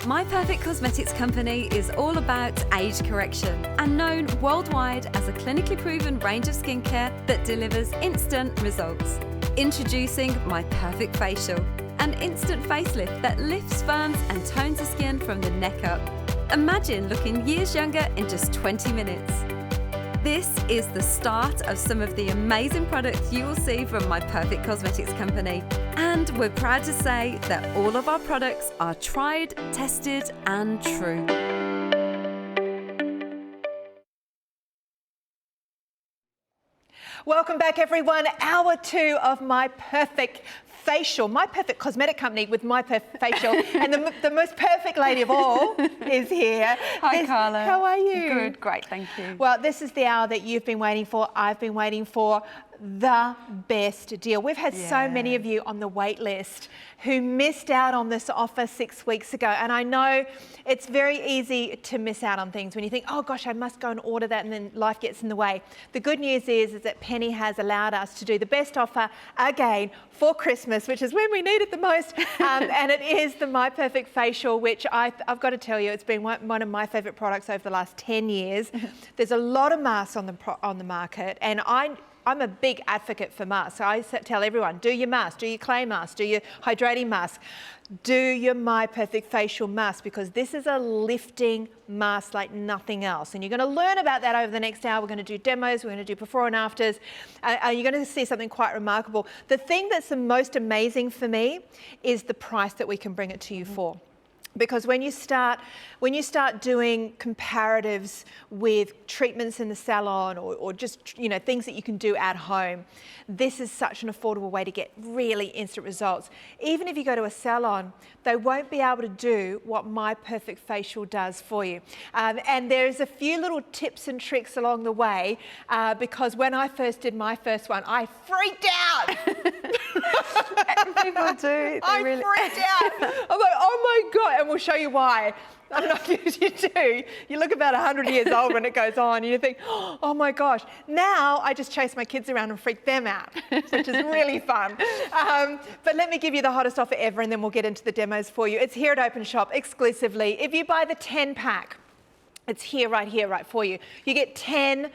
My Perfect Cosmetics company is all about age correction and known worldwide as a clinically proven range of skincare that delivers instant results. Introducing My Perfect Facial, an instant facelift that lifts, firms and tones the skin from the neck up. Imagine looking years younger in just 20 minutes. This is the start of some of the amazing products you will see from My Perfect Cosmetics company. And we're proud to say that all of our products are tried, tested and true. Welcome back, everyone. Hour 2 of My Perfect Facial. My Perfect Cosmetic Company with My Perfect Facial. And the most perfect lady of all is here. Hi, Carla. How are you? Good, great, thank you. Well, this is the hour that you've been waiting for. I've been waiting for. The best deal. We've had so many of you on the wait list who missed out on this offer 6 weeks ago. And I know it's very easy to miss out on things when you think, oh gosh, I must go and order that, and then life gets in the way. The good news is that Penny has allowed us to do the best offer again for Christmas, which is when we need it the most. And it is the My Perfect Facial, which I've got to tell you, it's been one of my favorite products over the last 10 years. There's a lot of masks on the market, and I'm a big advocate for masks. So I tell everyone, do your mask, do your clay mask, do your hydrating mask, do your My Perfect Facial mask, because this is a lifting mask like nothing else. And you're going to learn about that over the next hour. We're going to do demos, we're going to do before and afters. You're going to see something quite remarkable. The thing that's the most amazing for me is the price that we can bring it to you for. Because when you start doing comparatives with treatments in the salon or just things that you can do at home, this is such an affordable way to get really instant results. Even if you go to a salon, they won't be able to do what My Perfect Facial does for you. And there's a few little tips and tricks along the way, because when I first did my first one, I freaked out. People do. I freaked out. I'm like, oh my God. And we'll show you why. I'm not you do. You look about 100 years old when it goes on and you think, oh my gosh. Now I just chase my kids around and freak them out, which is really fun. But let me give you the hottest offer ever, and then we'll get into the demos for you. It's here at Openshop exclusively. If you buy the 10-pack, it's here, right for you. You get 10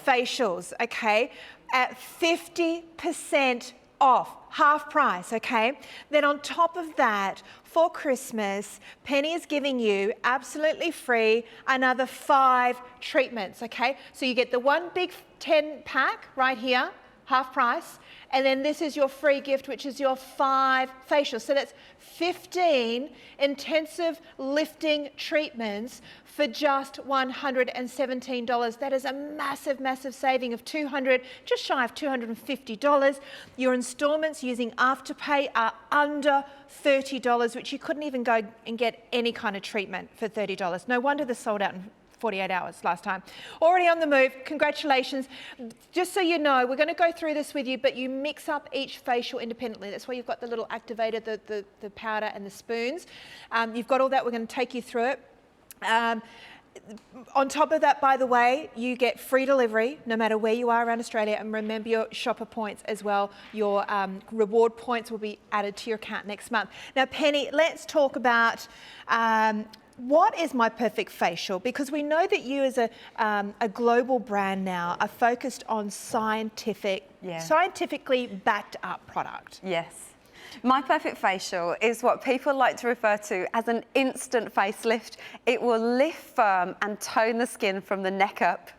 facials, okay, at 50% off, half price, okay? Then on top of that, for Christmas, Penny is giving you absolutely free another 5 treatments, okay? So you get the one big 10-pack right here, half price, and then this is your free gift, which is your 5 facials. So that's 15 intensive lifting treatments for just $117. That is a massive, massive saving of just shy of $250. Your installments using Afterpay are under $30, which you couldn't even go and get any kind of treatment for $30. No wonder they're sold out in 48 hours last time. Already on the move, congratulations. Just so you know, we're going to go through this with you, but you mix up each facial independently. That's why you've got the little activator, the powder and the spoons. You've got all that, we're going to take you through it. On top of that, by the way, you get free delivery no matter where you are around Australia, and remember your shopper points as well. Your reward points will be added to your account next month. Now, Penny, let's talk about what is My Perfect Facial? Because we know that you as a global brand now are focused on scientifically backed up product. Yes. My Perfect Facial is what people like to refer to as an instant facelift. It will lift, firm and tone the skin from the neck up.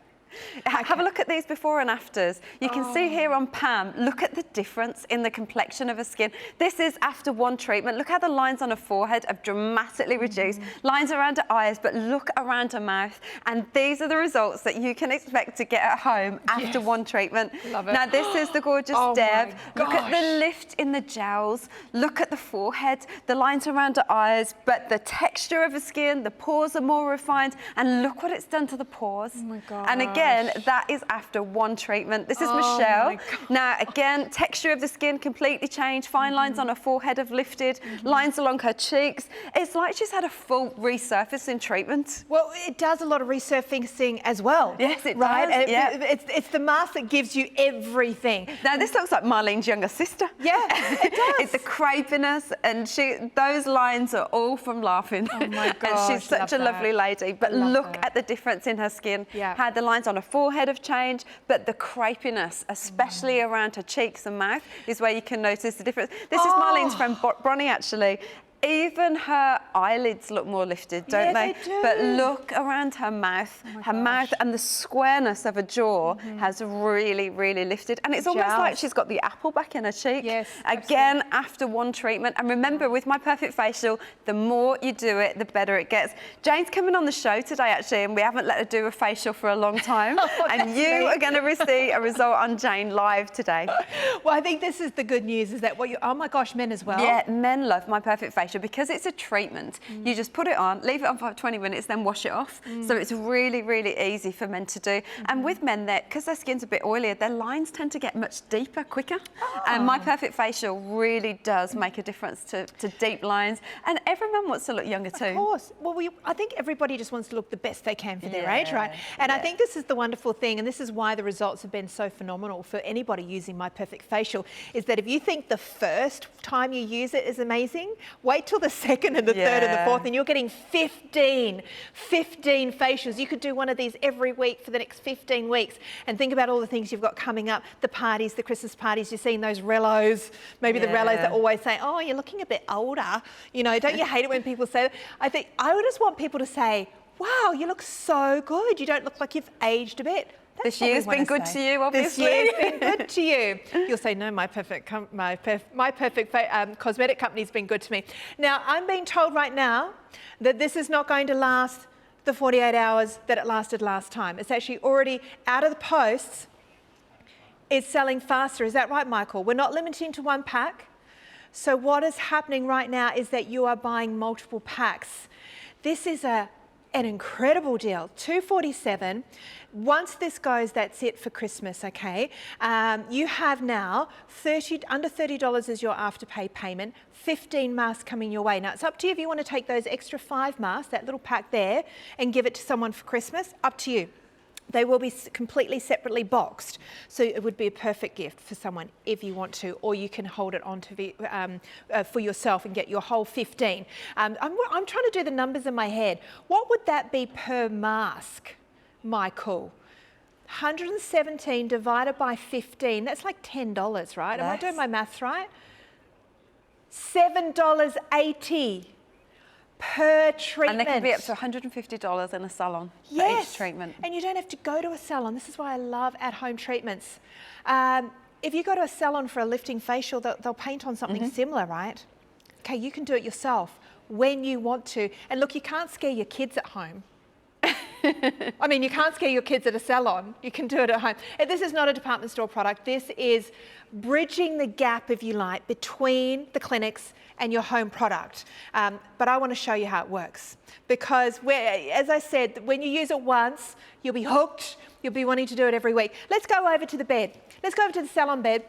Okay. Have a look at these before and afters. You can see here on Pam, look at the difference in the complexion of her skin. This is after one treatment. Look how the lines on her forehead have dramatically reduced. Lines around her eyes, but look around her mouth. And these are the results that you can expect to get at home after one treatment. Love it. Now this is the gorgeous Deb. Look at the lift in the jowls. Look at the forehead, the lines around her eyes, but the texture of her skin, the pores are more refined. And look what it's done to the pores. Oh my God. And again, again, that is after one treatment. This is Michelle. Now, again, texture of the skin completely changed. Fine lines on her forehead have lifted, lines along her cheeks. It's like she's had a full resurfacing treatment. Well, it does a lot of resurfacing as well. Yes, it right? does. Yeah. It's the mask that gives you everything. Now, this looks like Marlene's younger sister. Yeah, it does. It's the crepiness, and those lines are all from laughing. Oh my gosh, and she's such a lovely lady. But look at the difference in her skin. Yeah. How the lines on her forehead have changed, but the crepiness, especially around her cheeks and mouth, is where you can notice the difference. This is Marlene's friend Bronnie, actually. Even her eyelids look more lifted, don't they? They do. But look around her mouth. Her mouth and the squareness of her jaw has really, really lifted. And it's almost like she's got the apple back in her cheek. Yes, again, after one treatment. And remember, with My Perfect Facial, the more you do it, the better it gets. Jane's coming on the show today, actually, and we haven't let her do a facial for a long time. And you are going to see a result on Jane live today. Well, I think this is the good news, is that oh my gosh, men as well. Yeah, men love My Perfect Facial because it's a treatment. You just put it on, leave it on for 20 minutes, then wash it off. So it's really, really easy for men to do. And with men, because their skin's a bit oilier, their lines tend to get much deeper quicker. And My Perfect Facial really does make a difference to deep lines. And every man wants to look younger too. Of course. Well, I think everybody just wants to look the best they can for their age, right? And I think this is the wonderful thing, and this is why the results have been so phenomenal for anybody using My Perfect Facial, is that if you think the first time you use it is amazing, wait till the second and the third and the fourth, and you're getting 15 facials. You could do one of these every week for the next 15 weeks, and think about all the things you've got coming up, the parties, the Christmas parties. You're seeing those rellos, maybe the rellos that always say, oh, you're looking a bit older. You know, don't you hate it when people say that? I think I would just want people to say, wow, you look so good. You don't look like you've aged a bit. This year's been good to you, obviously. This year's been good to you. You'll say, no, My Perfect cosmetic company's been good to me. Now, I'm being told right now that this is not going to last the 48 hours that it lasted last time. It's actually already out of the posts. It's selling faster. Is that right, Michael? We're not limiting to one pack. So what is happening right now is that you are buying multiple packs. This is an incredible deal, $247. Once this goes, that's it for Christmas, okay? You have now under $30 as your afterpay payment, 15 masks coming your way. Now, it's up to you if you want to take those extra 5 masks, that little pack there, and give it to someone for Christmas. Up to you. They will be completely separately boxed, so it would be a perfect gift for someone if you want to, or you can hold it on for yourself and get your whole 15. I'm trying to do the numbers in my head. What would that be per mask, Michael? 117 divided by 15, that's like $10, right? Am I doing my maths right? $7.80 per treatment. And they can be up to $150 in a salon for each treatment. And you don't have to go to a salon. This is why I love at-home treatments. If you go to a salon for a lifting facial, they'll paint on something similar, right? Okay, you can do it yourself when you want to. And look, you can't scare your kids at home. I mean, you can't scare your kids at a salon. You can do it at home. And this is not a department store product. This is bridging the gap, if you like, between the clinics and your home product. But I want to show you how it works. Because, as I said, when you use it once, you'll be hooked. You'll be wanting to do it every week. Let's go over to the bed. Let's go over to the salon bed.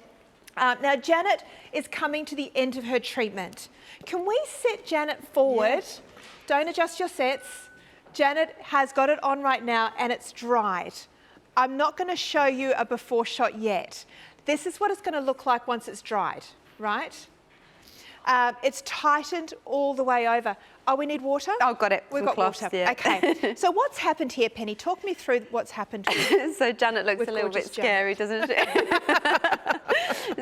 Now, Janet is coming to the end of her treatment. Can we set Janet forward? Yeah. Don't adjust your sets. Janet has got it on right now and it's dried. I'm not going to show you a before shot yet. This is what it's going to look like once it's dried, right? It's tightened all the way over. Oh, we need water? Oh, got it. We've got water. Yeah. Okay. So what's happened here, Penny? Talk me through what's happened here. So Janet looks a little bit scary, doesn't she?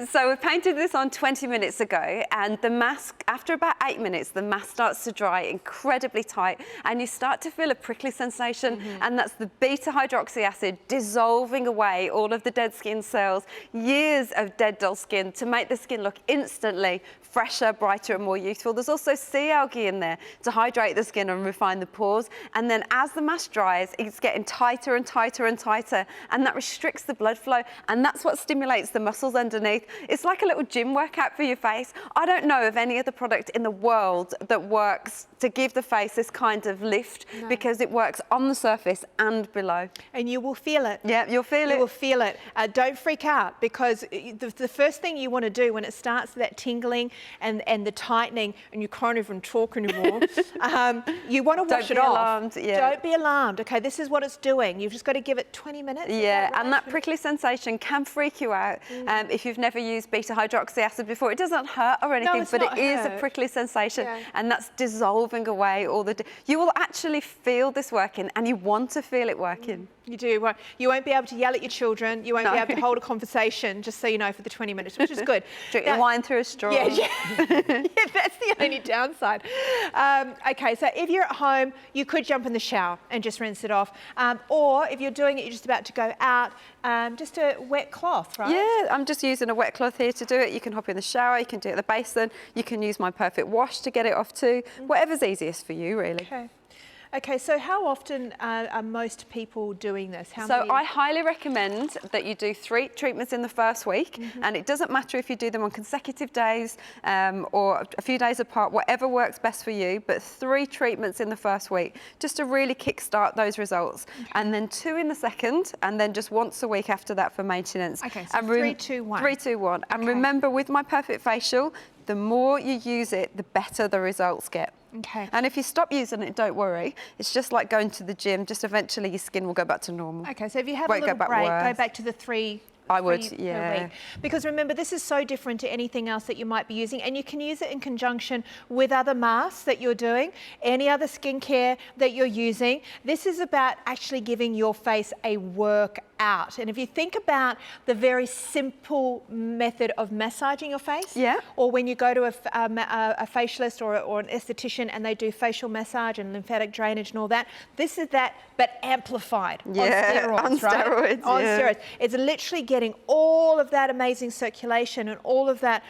So we painted this on 20 minutes ago, and the mask, after about 8 minutes, the mask starts to dry incredibly tight, and you start to feel a prickly sensation, and that's the beta hydroxy acid dissolving away all of the dead skin cells, years of dead, dull skin, to make the skin look instantly fresher, brighter, and more youthful. There's also sea algae in there to hydrate the skin and refine the pores. And then as the mask dries, it's getting tighter and tighter and tighter, and that restricts the blood flow, and that's what stimulates the muscles underneath. It's like a little gym workout for your face. I don't know of any other product in the the world that works to give the face this kind of lift because it works on the surface and below. And you will feel it. Yeah, you'll feel it. You will feel it. Don't freak out, because the first thing you want to do when it starts that tingling and the tightening, and you can't even talk anymore, you want to wash it off. Alarmed, yeah. Don't be alarmed. Okay, this is what it's doing. You've just got to give it 20 minutes. Yeah, and that prickly sensation can freak you out if you've never used beta hydroxy acid before. It doesn't hurt or anything, but it is a prickly sensation, and that's dissolving away all the... You will actually feel this working, and you want to feel it working. You do. Well, you won't be able to yell at your children. You won't be able to hold a conversation, just so you know, for the 20 minutes, which is good. Drink the wine through a straw. Yeah, that's the only downside. Okay, so if you're at home, you could jump in the shower and just rinse it off. Or if you're doing it, you're just about to go out, just a wet cloth, right? Yeah, I'm just using a wet cloth here to do it. You can hop in the shower, you can do it at the basin, you can use My Perfect Wash to get it off too. Whatever's easiest for you, really. Okay, so how often are most people doing this? I highly recommend that you do 3 treatments in the first week, and it doesn't matter if you do them on consecutive days or a few days apart, whatever works best for you, but 3 treatments in the first week, just to really kickstart those results. And then 2 in the second, and then just once a week after that for maintenance. Okay, so 3, 2, 1. 3, 2, 1. And remember, with My Perfect Facial, the more you use it, the better the results get. Okay. And if you stop using it, don't worry. It's just like going to the gym. Just eventually your skin will go back to normal. Okay, so if you have a little break, go back to the 3. I would, per week. Because remember, this is so different to anything else that you might be using, and you can use it in conjunction with other masks that you're doing, any other skincare that you're using. This is about actually giving your face a workout. And if you think about the very simple method of massaging your face, or when you go to a facialist or an esthetician and they do facial massage and lymphatic drainage and all that, this is that, but amplified on steroids, on steroids, on steroids. It's literally getting all of that amazing circulation and all of that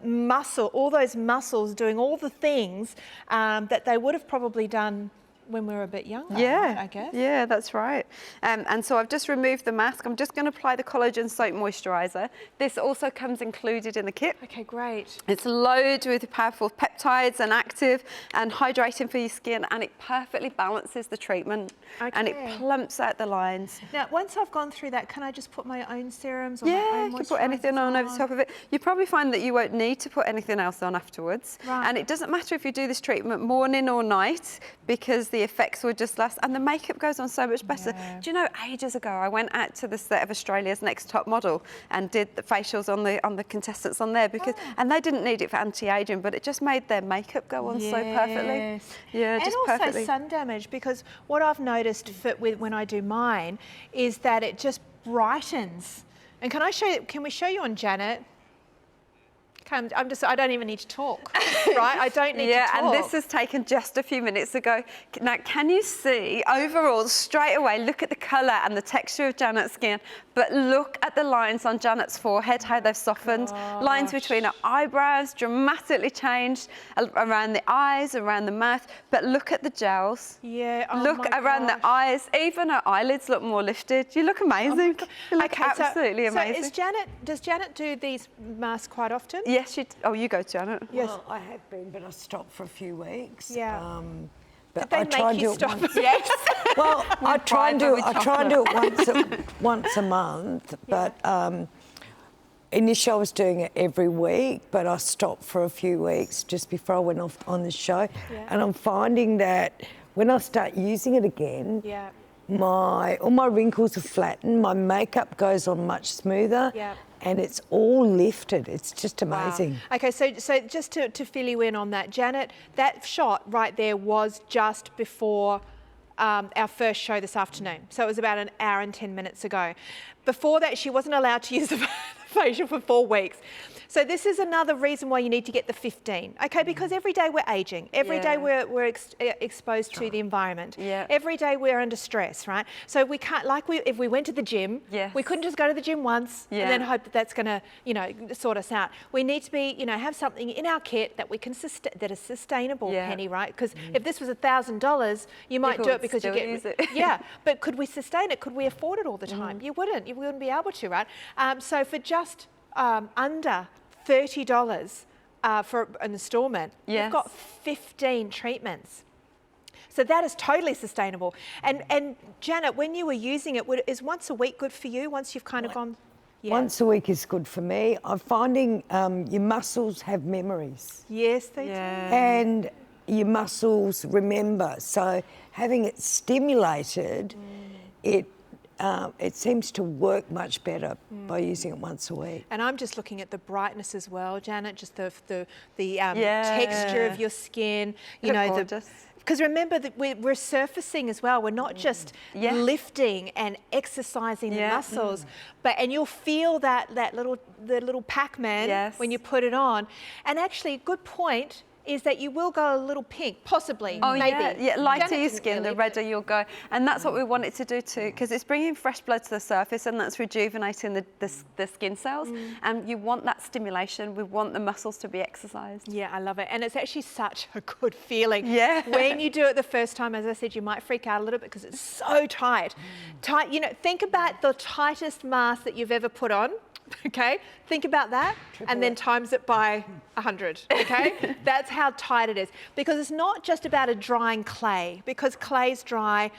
muscle, all those muscles doing all the things that they would have probably done when we were a bit younger, right, I guess. Yeah, that's right. And so I've just removed the mask. I'm just going to apply the Collagen Soap Moisturizer. This also comes included in the kit. Okay, great. It's loaded with powerful peptides and active and hydrating for your skin, and it perfectly balances the treatment and it plumps out the lines. Now, once I've gone through that, can I just put my own serums or my own moisturizers? You can put anything on over the top of it. You probably find that you won't need to put anything else on afterwards. And it doesn't matter if you do this treatment morning or night, because the effects will just last, and the makeup goes on so much better. Do you know, ages ago I went out to the set of Australia's Next Top Model and did the facials on the contestants on there, because and they didn't need it for anti-aging, but it just made their makeup go on so perfectly. Yeah, and just also perfectly. sun damage, because what I've noticed when I do mine is that it just brightens. And can we show you on Janet? I don't even need to talk, right? I don't need to talk. And this has taken just a few minutes ago. Now, can you see overall, straight away, look at the colour and the texture of Janet's skin, but look at the lines on Janet's forehead, how they've softened. Lines between her eyebrows dramatically changed, around the eyes, around the mouth, but look at the gels. Look around the eyes, even her eyelids look more lifted. You look amazing. You look absolutely amazing. So does Janet do these masks quite often? Yes, you go, Janet. Yes. Well, I have been, but I stopped for a few weeks. But I try and do it once. Yes. Well, I try and do it once a month, but initially I was doing it every week, but I stopped for a few weeks just before I went off on the show. And I'm finding that when I start using it again, all my wrinkles are flattened, my makeup goes on much smoother. And it's all lifted. It's just amazing. Wow. Okay, so just to fill you in on that, Janet, that shot right there was just before our first show this afternoon. So it was about an hour and 10 minutes ago. Before that, she wasn't allowed to use the facial for 4 weeks. So this is another reason why you need to get the 15, okay? Because every day we're aging. Every day we're exposed to the environment. Every day we're under stress, right? So we can't, if we went to the gym, we couldn't just go to the gym once and then hope that that's gonna, sort us out. We need to be, have something in our kit that we can that is sustainable, Penny, right? Because if this was $1,000, you might do it because you get, but could we sustain it? Could we afford it all the time? You wouldn't be able to, right? So for just under $30, for an instalment, Yes. you've got 15 treatments. So that is totally sustainable. And Janet, when you were using it, is once a week good for you? Once you've kind of gone, yeah. Once a week is good for me. I'm finding your muscles have memories. Yes, they do. And your muscles remember. So having it stimulated, it seems to work much better by using it once a week. And I'm just looking at the brightness as well, Janet. Just the texture of your skin. You know, gorgeous. Because remember that we're surfacing as well. We're not just lifting and exercising the muscles, and you'll feel the little Pac-Man when you put it on. And actually, a good point is that you will go a little pink, possibly, maybe. Yeah, lighter your skin, the redder you'll go. And that's what we want it to do too, because it's bringing fresh blood to the surface and that's rejuvenating the skin cells. And you want that stimulation. We want the muscles to be exercised. Yeah, I love it. And it's actually such a good feeling. Yeah. When you do it the first time, as I said, you might freak out a little bit because it's so tight. Tight, you know, think about the tightest mask that you've ever put on. Okay, think about that and then times it by 100, okay? That's how tight it is. Because it's not just about a drying clay, because clay's dry,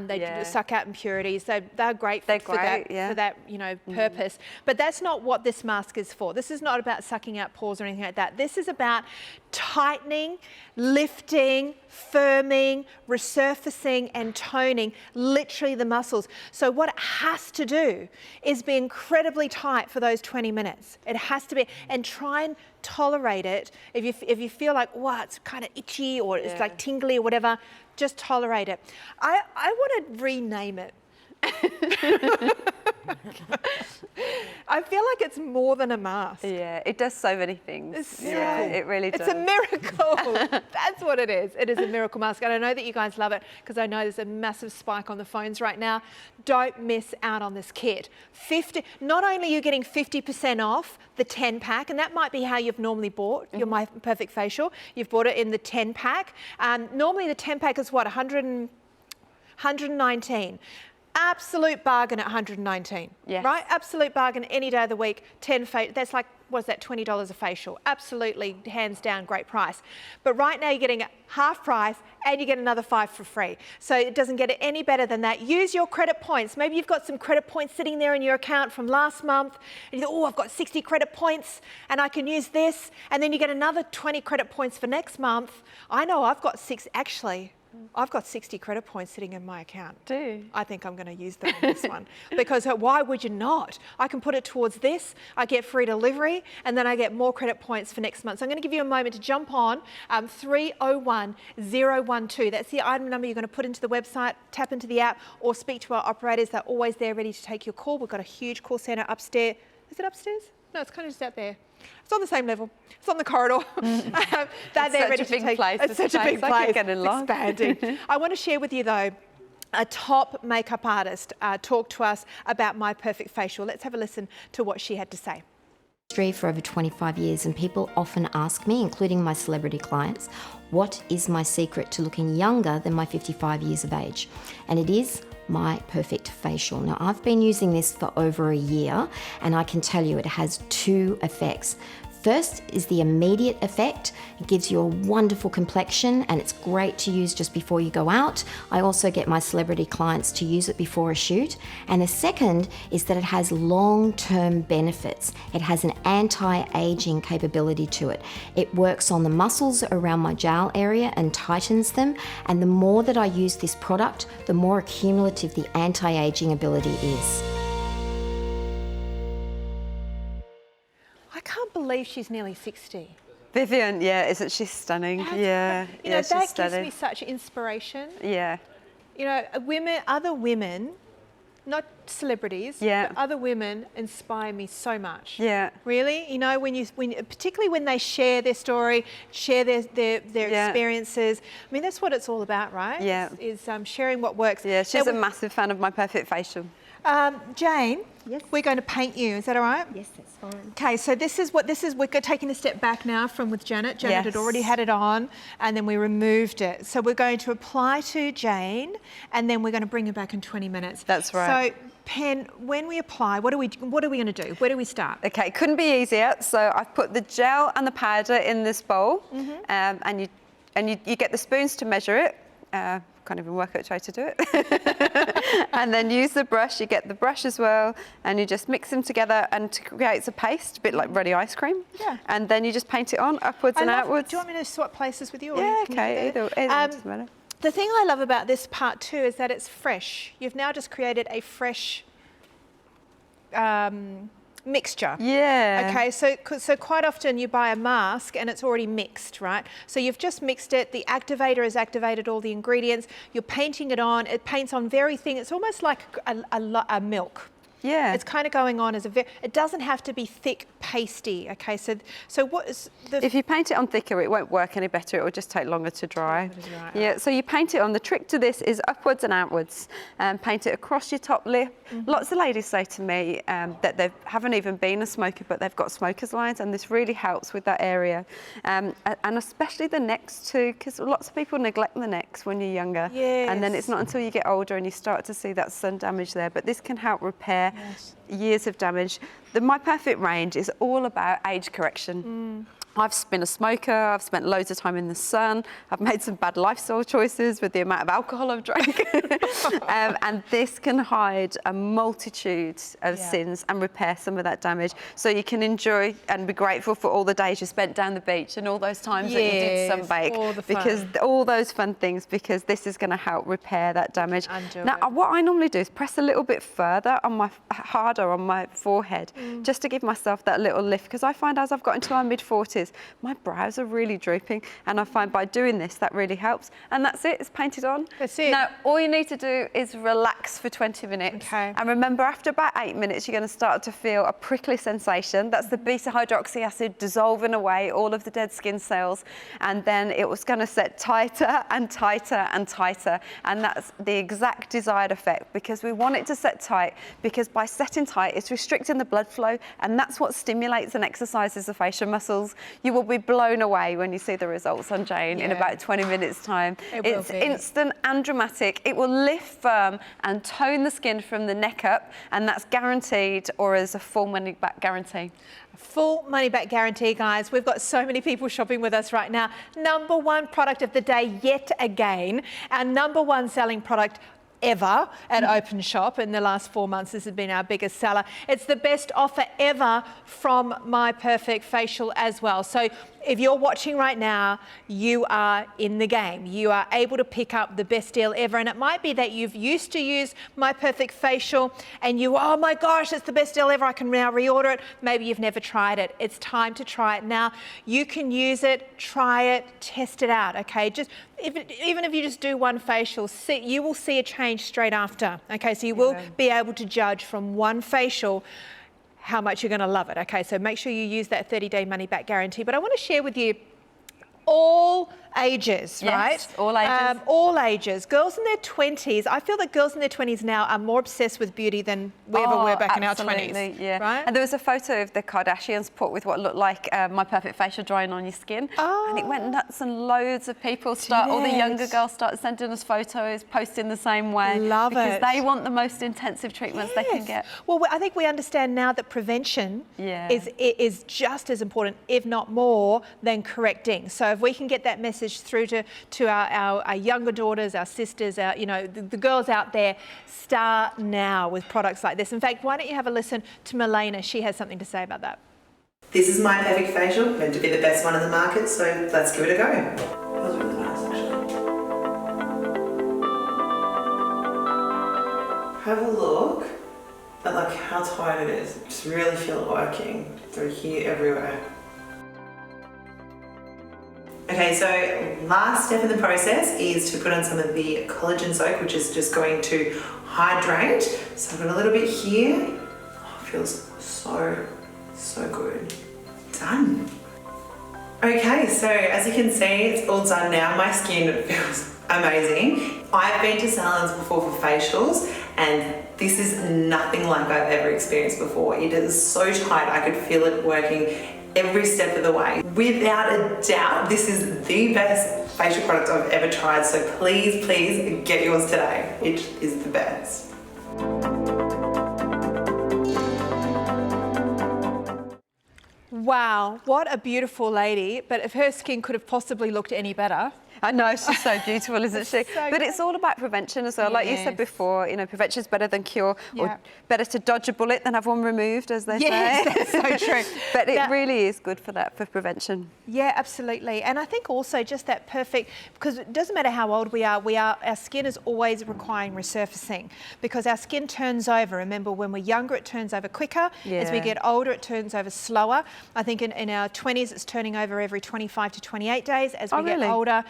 they suck out impurities, so they're great for that you know, purpose. But that's not what this mask is for. This is not about sucking out pores or anything like that. This is about tightening, lifting, firming, resurfacing and toning literally the muscles. So what it has to do is be incredibly tight for those 20 minutes. It has to be, and try and tolerate it. If you feel like, wow, it's kind of itchy or it's like tingly or whatever, just tolerate it. I want to rename it. I feel like it's more than a mask. Yeah, it does so many things. It really does. It's a miracle. That's what it is. It is a miracle mask. And I know that you guys love it because I know there's a massive spike on the phones right now. Don't miss out on this kit. Not only are you getting 50% off the 10 pack, and that might be how you've normally bought your My Perfect Facial. You've bought it in the 10 pack. Normally the 10 pack is what, 119. Absolute bargain at 119, right? Absolute bargain any day of the week. 10 that's like, what's that, $20 a facial? Absolutely, hands down, great price. But right now you're getting half price and you get another 5 for free. So it doesn't get any better than that. Use your credit points. Maybe you've got some credit points sitting there in your account from last month and you think, oh, I've got 60 credit points and I can use this. And then you get another 20 credit points for next month. I know I've got I've got 60 credit points sitting in my account. I think I'm going to use them on this one. Because why would you not? I can put it towards this, I get free delivery, and then I get more credit points for next month. So I'm going to give you a moment to jump on 301012. That's the item number you're going to put into the website, tap into the app, or speak to our operators. They're always there ready to take your call. We've got a huge call centre upstairs. Is it upstairs? No, it's kind of just out there. It's on the same level. It's on the corridor. They're there ready to take. It's such a big place. It's expanding. I want to share with you though, a top makeup artist talked to us about My Perfect Facial. Let's have a listen to what she had to say. For over 25 years, and people often ask me, including my celebrity clients, what is my secret to looking younger than my 55 years of age? And it is My Perfect Facial. Now, I've been using this for over a year, and I can tell you it has 2 effects. First is the immediate effect. It gives you a wonderful complexion and it's great to use just before you go out. I also get my celebrity clients to use it before a shoot. And the second is that it has long-term benefits. It has an anti-aging capability to it. It works on the muscles around my jowl area and tightens them. And the more that I use this product, the more cumulative the anti-aging ability is. I can't believe she's nearly 60. Vivian, isn't she stunning? You know, she's that stunning. gives me such inspiration. Yeah. You know, other women, not celebrities, but other women inspire me so much. Yeah. Really, you know, particularly when they share their story, share their experiences. I mean, that's what it's all about, right? Yeah. Is sharing what works. Yeah, she's a massive fan of My Perfect Facial. Jane, yes. We're going to paint you. Is that all right? Yes, that's fine. Okay, so we're taking a step back now from with Janet. Janet had already had it on, and then we removed it. So we're going to apply to Jane, and then we're going to bring her back in 20 minutes. That's right. So Pen, when we apply, what are we going to do? Where do we start? Okay, couldn't be easier. So I've put the gel and the powder in this bowl, and you get the spoons to measure it. Can't even work out how to do it. And then use the brush. You get the brush as well, and you just mix them together, and it creates a paste, a bit like ready ice cream. Yeah. And then you just paint it on upwards and outwards. Do you want me to swap places with you? Or Yeah, can you okay. do that? Either doesn't matter. The thing I love about this part too is that it's fresh. You've now just created a fresh mixture. Yeah. Okay, so quite often you buy a mask and it's already mixed, right? So you've just mixed it, the activator has activated all the ingredients, you're painting it on, it paints on very thin, it's almost like a milk. Yeah. It's kind of going on as it doesn't have to be thick, pasty, okay? So what is the... If you paint it on thicker, it won't work any better. It will just take longer to dry. Yeah, so you paint it on. The trick to this is upwards and outwards. Paint it across your top lip. Lots of ladies say to me that they haven't even been a smoker, but they've got smoker's lines, and this really helps with that area. And especially the necks too, because lots of people neglect the necks when you're younger. Yes. And then it's not until you get older and you start to see that sun damage there. But this can help repair years of damage. The My Perfect range is all about age correction. I've been a smoker, I've spent loads of time in the sun, I've made some bad lifestyle choices with the amount of alcohol I've drank. And this can hide a multitude of sins and repair some of that damage. So you can enjoy and be grateful for all the days you spent down the beach and all those times that you did sunbake. Because all those fun things, because this is going to help repair that damage. Now, what I normally do is press a little bit further on harder on my forehead, just to give myself that little lift, because I find as I've got into my mid-40s, my brows are really drooping, and I find by doing this that really helps. And that's it, it's painted on. That's it. Now all you need to do is relax for 20 minutes. Okay. And remember, after about 8 minutes you're going to start to feel a prickly sensation. That's the beta hydroxy acid dissolving away all of the dead skin cells, and then it was going to set tighter and tighter and tighter, and that's the exact desired effect, because we want it to set tight, because by setting tight it's restricting the blood flow, and that's what stimulates and exercises the facial muscles. You will be blown away when you see the results on Jane in about 20 minutes time. It's instant and dramatic. It will lift, firm and tone the skin from the neck up, and that's guaranteed, or as a full money back guarantee. Full money back guarantee, guys. We've got so many people shopping with us right now. Number one product of the day yet again. Our number one selling product ever at Openshop in the last 4 months. This has been our biggest seller. It's the best offer ever from My Perfect Facial as well. So if you're watching right now, you are in the game. You are able to pick up the best deal ever. And it might be that you've used to use My Perfect Facial and oh my gosh, it's the best deal ever, I can now reorder it. Maybe you've never tried it. It's time to try it now. You can use it, try it, test it out, okay? Even if you just do one facial, you will see a change straight after, okay? So you will be able to judge from one facial how much you're going to love it. Okay, so make sure you use that 30-day money-back guarantee. But I want to share with you all ages, right? All ages. All ages. Girls in their 20s. I feel that girls in their 20s now are more obsessed with beauty than we ever were back in our 20s. Yeah. Right? And there was a photo of the Kardashians put with what looked like My Perfect Facial drying on your skin. And it went nuts, and loads of people all the younger girls started sending us photos, posting the same way. Because they want the most intensive treatments they can get. Well, I think we understand now that prevention is just as important, if not more, than correcting. So if we can get that message through to our younger daughters, our sisters, the girls out there, start now with products like this. In fact, why don't you have a listen to Milena? She has something to say about that. This is My Perfect Facial, meant to be the best one in the market, so let's give it a go. That was really nice, actually. Have a look at how tight it is. Just really feel it working through here, everywhere. Okay, so last step in the process is to put on some of the Collagen Soap, which is just going to hydrate. So I've got a little bit here. Oh, it feels so good. Done. Okay, so as you can see, it's all done now. My skin feels amazing. I've been to salons before for facials, and this is nothing like I've ever experienced before. It is so tight, I could feel it working every step of the way. Without a doubt, this is the best facial product I've ever tried, so please get yours today. It is the best. Wow, what a beautiful lady. But if her skin could have possibly looked any better. I know, she's so beautiful, isn't she? So but it's all about prevention as well. Like you said before, you know, prevention is better than cure, or better to dodge a bullet than have one removed, as they say. Yes, that's so true. But it really is good for that, for prevention. Yeah, absolutely. And I think also just that perfect, because it doesn't matter how old we are, our skin is always requiring resurfacing because our skin turns over. Remember, when we're younger, it turns over quicker. As we get older, it turns over slower. I think in our 20s, it's turning over every 25 to 28 days. As we get older,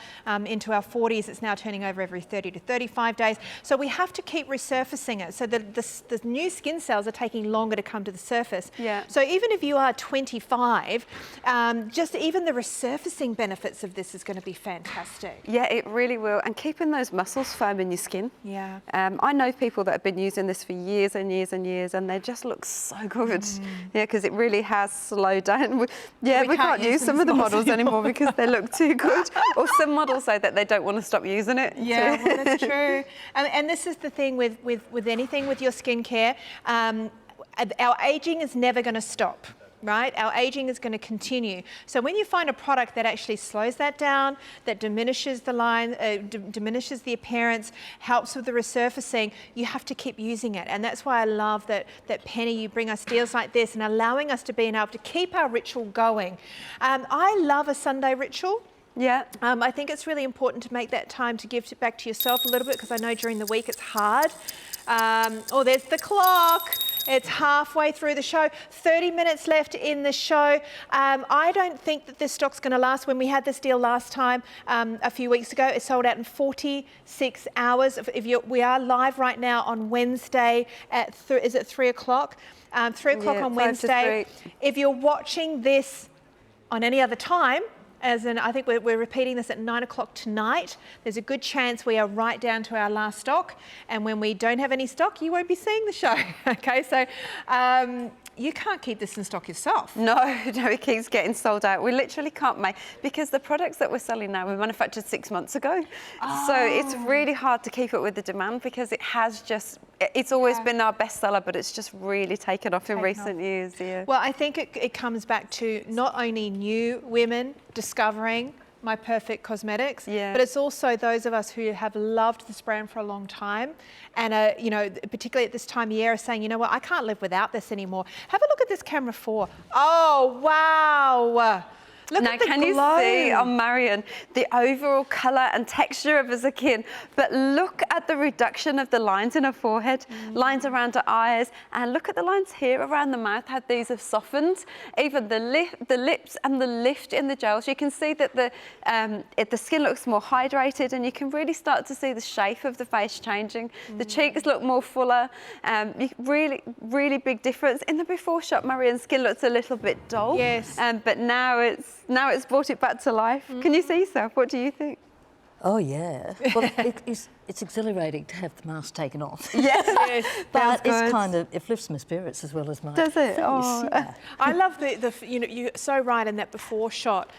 into our 40s, it's now turning over every 30 to 35 days. So we have to keep resurfacing it. So the new skin cells are taking longer to come to the surface. Yeah. So even if you are 25, just even the resurfacing benefits of this is going to be fantastic. Yeah, it really will. And keeping those muscles firm in your skin. Yeah. I know people that have been using this for years and years and years, and they just look so good. Yeah, because it really has slowed down. We can't use some of the models anymore because they look too good. Or some models say that they don't want to stop using it. Yeah, well, that's true. And this is the thing with anything with your skincare. Our aging is never going to stop. Right? Our aging is going to continue. So when you find a product that actually slows that down, that diminishes the line, diminishes the appearance, helps with the resurfacing, you have to keep using it. And that's why I love that Penny, you bring us deals like this and allowing us to be able to keep our ritual going. I love a Sunday ritual. Yeah. I think it's really important to make that time to give back to yourself a little bit because I know during the week it's hard. Oh, there's the clock. It's halfway through the show. 30 minutes left in the show. I don't think that this stock's going to last. When we had this deal last time, a few weeks ago, it sold out in 46 hours. We are live right now on Wednesday at, is it 3 o'clock? 3 o'clock on Wednesday. If you're watching this on any other time, as in, I think we're repeating this at 9 o'clock tonight. There's a good chance we are right down to our last stock. And when we don't have any stock, you won't be seeing the show. Okay, so you can't keep this in stock yourself. No, it keeps getting sold out. We literally can't make, because the products that we're selling now were manufactured 6 months ago. Oh. So it's really hard to keep up with the demand because it has just, it's always been our bestseller, but it's just really taken off in recent years. Yeah. Well, I think it comes back to not only new women discovering My Perfect Cosmetics, but it's also those of us who have loved this brand for a long time and, you know, particularly at this time of year, are saying, you know what, I can't live without this anymore. Have a look at this camera 4. Oh, wow. Look now, at the can glow. you see on Marion the overall colour and texture of her skin? But look at the reduction of the lines in her forehead, lines around her eyes, and look at the lines here around the mouth, how these have softened. Even the lips and the lift in the gels. You can see that the skin looks more hydrated, and you can really start to see the shape of the face changing. The cheeks look more fuller. Really big difference. In the before shot, Marion's skin looked a little bit dull. Yes. But now it's brought it back to life. Can you see yourself? What do you think? Oh yeah. Well, it's exhilarating to have the mask taken off. Yes, but it's kind of, it lifts my spirits as well as my Does it? face. Oh. Yeah. I love you know, you're so right in that before shot.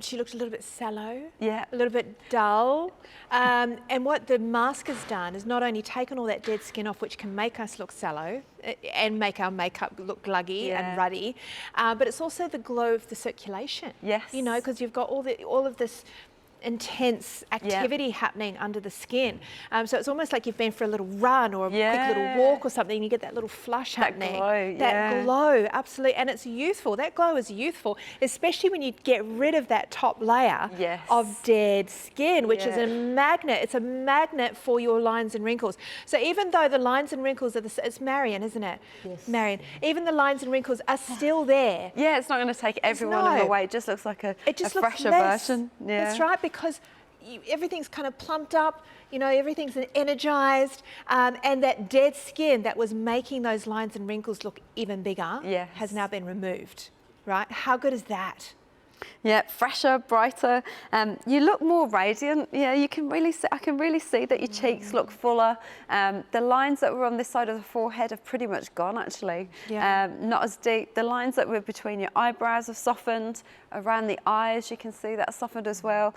She looked a little bit sallow, a little bit dull. And what the mask has done is not only taken all that dead skin off, which can make us look sallow and make our makeup look gluggy and ruddy, but it's also the glow of the circulation. Yes. You know, because you've got all of this intense activity happening under the skin. So it's almost like you've been for a little run or a quick little walk or something, and you get that little flush happening. Glow, that glow, absolutely. And it's youthful. That glow is youthful, especially when you get rid of that top layer of dead skin, which is a magnet. It's a magnet for your lines and wrinkles. So even though the lines and wrinkles are it's Marion, isn't it? Yes. Marion. Even the lines and wrinkles are still there. Yeah, it's not going to take every one of them away. It just looks like a fresher version. Yeah. That's right, because everything's kind of plumped up, you know, everything's energized, and that dead skin that was making those lines and wrinkles look even bigger has now been removed, right? How good is that? Yeah, fresher, brighter. You look more radiant. Yeah, you can really see, I can really see that your cheeks look fuller. The lines that were on this side of the forehead have pretty much gone, actually. Not as deep. The lines that were between your eyebrows have softened. around the eyes, you can see that softened as well.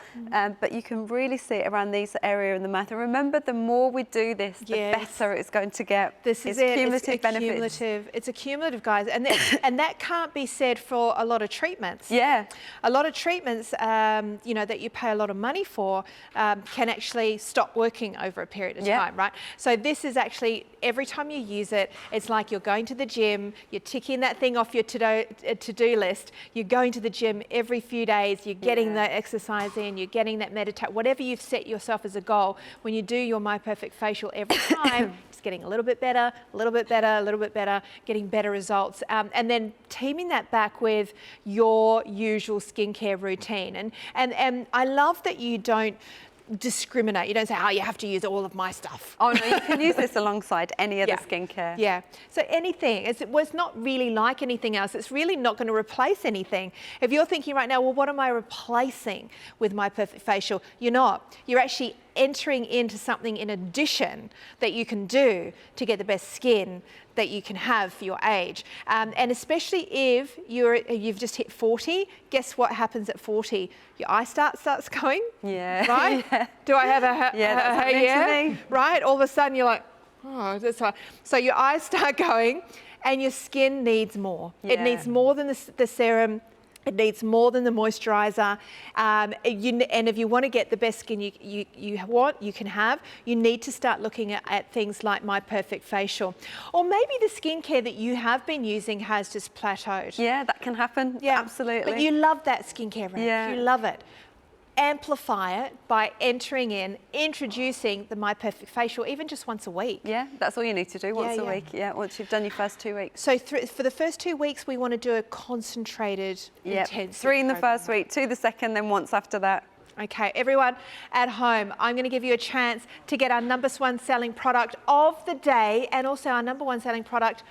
But you can really see it around these area in the mouth. And remember, the more we do this, the better it's going to get. This is it's it. Cumulative benefits. It's a cumulative, guys, and and that can't be said for a lot of treatments. Yeah, a lot of treatments, you know, that you pay a lot of money for, can actually stop working over a period of time, right? So this is actually, every time you use it, it's like you're going to the gym, you're ticking that thing off your to-do list, you're going to the gym every few days, you're getting that exercise in, you're getting that meditate, whatever you've set yourself as a goal. When you do your My Perfect Facial every time, it's getting a little bit better, a little bit better, a little bit better, getting better results. And then teaming that back with your usual skincare routine. And I love that you don't discriminate. You don't say, oh, you have to use all of my stuff. Oh no, you can use this alongside any other skincare. Yeah, so anything. It's not really like anything else. It's really not going to replace anything. If you're thinking right now, well, what am I replacing with My Perfect Facial? You're not. You're actually entering into something in addition that you can do to get the best skin that you can have for your age. And especially if you've just hit 40, guess what happens at 40? Your eye starts going, right? Yeah. Do I have a that's yeah? Right? All of a sudden you're like, oh, that's hard. So your eyes start going and your skin needs more. It needs more than the serum. It needs more than the moisturizer. And if you want to get the best skin you can have, you need to start looking at things like My Perfect Facial. Or maybe the skincare that you have been using has just plateaued. Yeah, that can happen. Yeah, absolutely. But you love that skincare range. Yeah. You love it. Amplify it by introducing the My Perfect Facial, even just once a week. Yeah, that's all you need to do, once a week. Yeah, once you've done your first 2 weeks. So for the first 2 weeks, we want to do a concentrated, intensive 3 in the program. first week, 2 the second, then once after that. Okay, everyone at home, I'm going to give you a chance to get our #1 selling product of the day and also our #1 selling product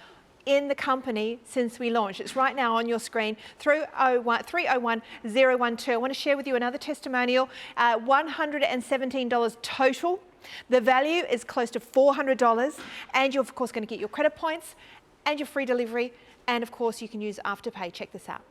in the company since we launched. It's right now on your screen, 301012. I want to share with you another testimonial, $117 total. The value is close to $400, and you're of course going to get your credit points and your free delivery, and of course you can use Afterpay. Check this out.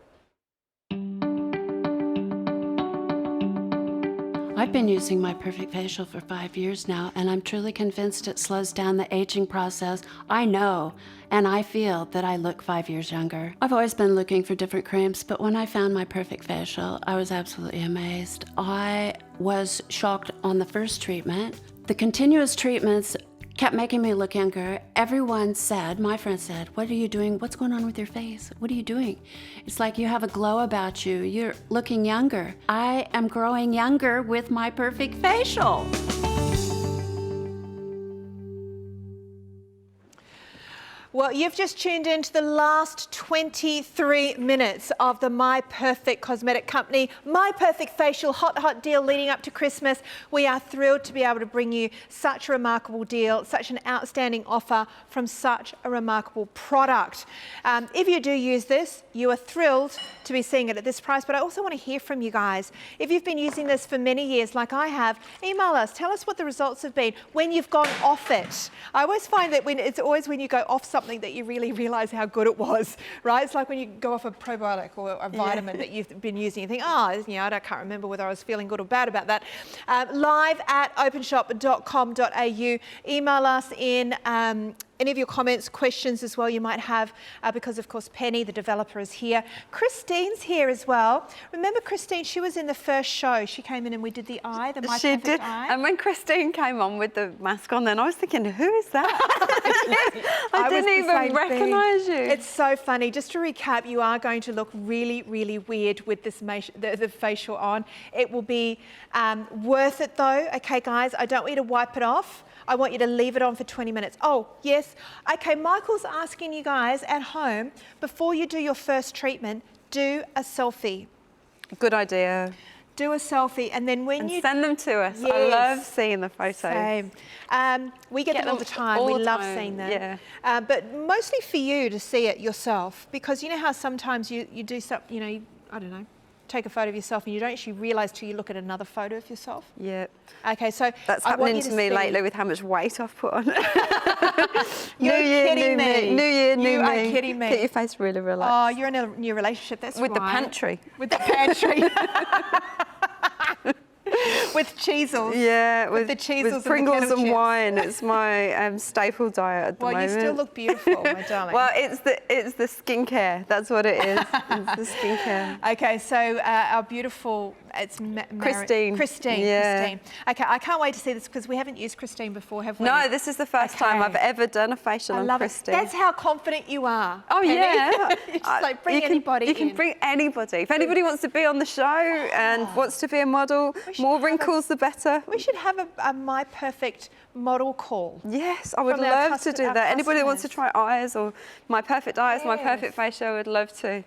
I've been using My Perfect Facial for 5 years now, and I'm truly convinced it slows down the aging process. I know, and I feel that I look 5 years younger. I've always been looking for different creams, but when I found My Perfect Facial, I was absolutely amazed. I was shocked on the first treatment. The continuous treatments kept making me look younger. Everyone said, my friend said, what are you doing? What's going on with your face? What are you doing? It's like you have a glow about you. You're looking younger. I am growing younger with My Perfect Facial. Well, you've just tuned into the last 23 minutes of the My Perfect Cosmetic Company My Perfect Facial hot deal leading up to Christmas. We are thrilled to be able to bring you such a remarkable deal, such an outstanding offer from such a remarkable product. If you do use this, you are thrilled to be seeing it at this price, but I also want to hear from you guys. If you've been using this for many years, like I have, email us, tell us what the results have been when you've gone off it. I always find that it's always when you go off something that you really realise how good it was, right? It's like when you go off a probiotic or a vitamin that you've been using, you think, oh, you know, I can't remember whether I was feeling good or bad about that. Live at openshop.com.au. Email us in any of your comments, questions as well you might have, because of course Penny, the developer, is here. Christine's here as well. Remember Christine, she was in the first show. She came in and we did the eye, the My Perfect did. Eye. And when Christine came on with the mask on, then I was thinking, who is that? I didn't even recognise you. It's so funny. Just to recap, you are going to look really, really weird with this the facial on. It will be worth it though. Okay, guys, I don't want you to wipe it off. I want you to leave it on for 20 minutes. Oh, yes. Okay, Michael's asking you guys at home, before you do your first treatment, do a selfie. Good idea. Do a selfie, and then when you send them to us. Yes. I love seeing the photos. Same. We get them all the time. We love seeing them. Yeah. But mostly for you to see it yourself, because you know how sometimes you do something, you know, I don't know, take a photo of yourself and you don't actually realise till you look at another photo of yourself? Yeah. Okay, so that's happening to me lately with how much weight I've put on. You're kidding me. New year, new me. You are kidding me. Keep your face really relaxed. Oh, you're in a new relationship. That's with right. the pantry. With the pantry. With cheesels. Yeah, with the cheesels with Pringles and and wine. It's my staple diet at the moment. Well, you still look beautiful, my darling. Well, it's the skincare. That's what it is. It's the skincare. Okay, so our beautiful, it's Christine. Christine. Okay, I can't wait to see this because we haven't used Christine before, have we? No, this is the first time I've ever done a facial on Christine. That's how confident you are. Oh, yeah. Just like bring anybody in. You can bring anybody. If anybody wants to be on the show and wants to be a model, more wrinkles the better. We should have a My Perfect model call. Yes, I would love to do that. Anybody that wants to try eyes or My Perfect Eyes, My Perfect Facial, I would love to.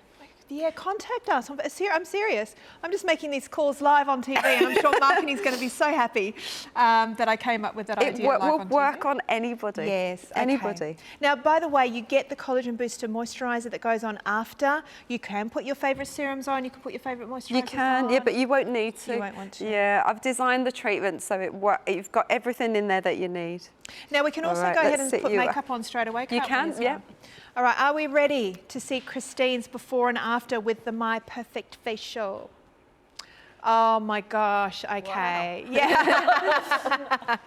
Yeah, contact us. I'm serious. I'm just making these calls live on TV, and I'm sure marketing's going to be so happy that I came up with that idea live on TV. It will work on anybody. Yes, okay. Anybody. Now, by the way, you get the Collagen Booster Moisturizer that goes on after. You can put your favourite serums on. You can put your favourite moisturisers on. You can, yeah, but you won't need to. You won't want to. Yeah, I've designed the treatment so you've got everything in there that you need. Now, we can also go ahead and put makeup on straight away, can't we? You can, yeah. All right, are we ready to see Christine's before and after with the My Perfect Facial? Oh my gosh, okay. Wow. Yeah.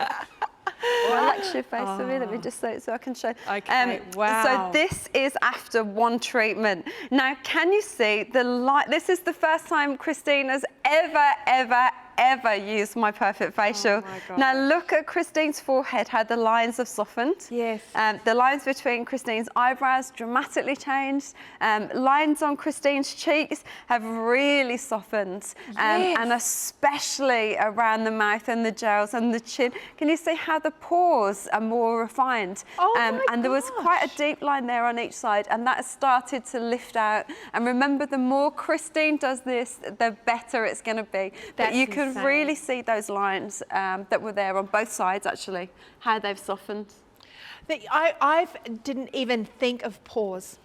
Relax your face for me. Let me just say it so I can show. Okay, wow. So this is after one treatment. Now, can you see the light? This is the first time Christine has ever used My Perfect Facial. Oh, now look at Christine's forehead, how the lines have softened. Yes. The lines between Christine's eyebrows dramatically changed. Lines on Christine's cheeks have really softened. Yes. And especially around the mouth and the jowls and the chin. Can you see how the pores are more refined? Oh and there was quite a deep line there on each side, and that started to lift out. And remember, the more Christine does this, the better it's going to be. But you can really see those lines that were there on both sides, actually, how they've softened. I didn't even think of pores.